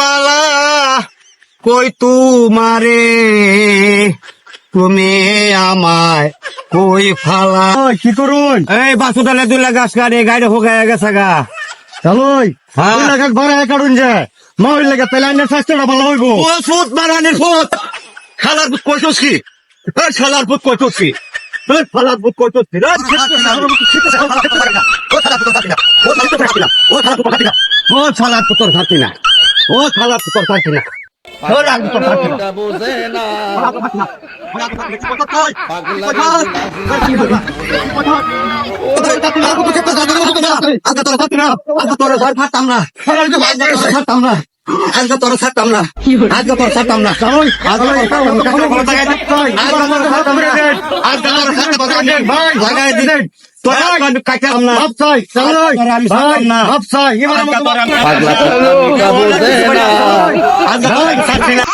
মালা কই তুমারে তুমি আমায় কই ফালা কি করুন এই বাসুটালে 2 লাখ গাছ কাটে গাড়ি হোগায় গেছে গা চলোই হ্যাঁ। 2 লাখ ভাড়া কাটুন যে মাউল লাগে তাহলে আইনের স্বাস্থ্যটা ভালো হইব ও সুদ মারানির ফুট খালার পুত কইছস কি এই শালার পুত কইছস কি এই শালার পুত কইছস কি ও শালার পুতর খাতি না ও শালার পুতর খাতি না ও শালার পুতর খাতি না বুঝে না আজকে তোর ছাড়তাম না আজকে তোর ছাড়তাম না লাগাই দিলেন তোর কাটাম না আমি ছাড়তাম না বুঝে না আজকে